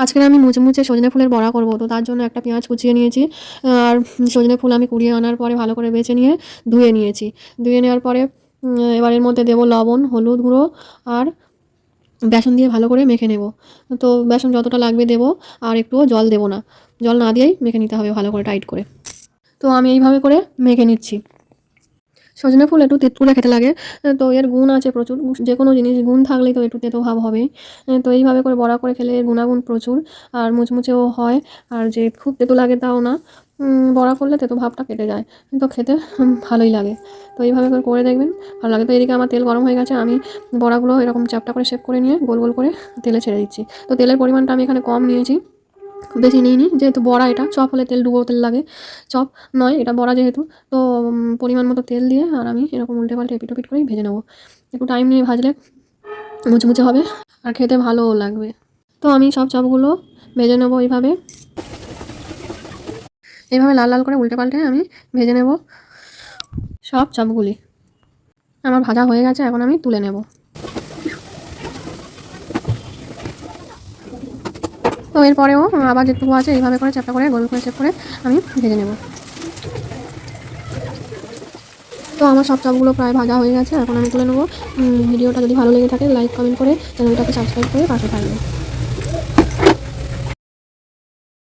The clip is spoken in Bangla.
আজকে আমি মুচে মুচে সজনে ফুলের বড়া করব, তো তার জন্য একটা পেঁয়াজ কুচিয়ে নিয়েছি। আর সজনে ফুল আমি কুড়িয়ে আনার পরে ভালো করে বেছে নিয়ে ধুয়ে নিয়েছি। ধুয়ে নেওয়ার পরে এবার এর মধ্যে দেবো লবণ, হলুদ গুঁড়ো আর বেসন দিয়ে ভালো করে মেখে নেব। তো বেসন যতটা লাগবে দেবো, আর একটুও জল দেবো না। জল না দিয়েই মেখে নিতে হবে ভালো করে টাইট করে। তো আমি এইভাবে করে মেখে নিচ্ছি। সজনে ফুল একটু তেঁতুলে খেতে লাগে, তো এর গুণ আছে প্রচুর। যে কোনো জিনিস গুণ থাকলেই তো একটু তেতো ভাব হবেই। তো এইভাবে করে বড়া করে খেলে এর গুণাগুণ প্রচুর, আর মুচমুচেও হয়। আর যে খুব তেতো লাগে তাও না, বড়া করলে তেতো ভাবটা কেটে যায়, তো খেতে ভালোই লাগে। তো এইভাবে করে করে দেখবেন, ভালো লাগে। তো এদিকে আমার তেল গরম হয়ে গেছে, আমি বড়াগুলো এরকম চ্যাপ্টা করে শেপ করে নিয়ে গোল গোল করে তেলে ছেড়ে দিচ্ছি। তো তেলের পরিমাণটা আমি এখানে কম নিয়েছি, বেশি নিইনি, যেহেতু বড়া এটা। চপ হলে তেল ডুবো তেল লাগে, চপ নয়, এটা বড়া যেহেতু। তো পরিমাণ মতো তেল দিয়ে আর আমি এরকম উল্টে পাল্টে এপিট ওপিট করেই ভেজে নেবো। একটু টাইম নিয়ে ভাজলে মুচমুচে হবে আর খেতে ভালোও লাগবে। তো আমি সব চপগুলো ভেজে নেবো এইভাবে এইভাবে লাল লাল করে উল্টে পাল্টে আমি ভেজে নেব সব চপগুলি। আমার ভাজা হয়ে গেছে, এখন আমি তুলে নেব। তো এরপরেও আবার যেটুকু আছে এইভাবে করে চ্যাপটা করে গোল করে শেপ করে আমি ভেজে নেব। তো আমার সব চপগুলো প্রায় ভাজা হয়ে গেছে, এখন আমি তুলে নেবো। ভিডিওটা যদি ভালো লেগে থাকে লাইক কমেন্ট করে চ্যানেলটাকে সাবস্ক্রাইব করে পাশে থাকবেন।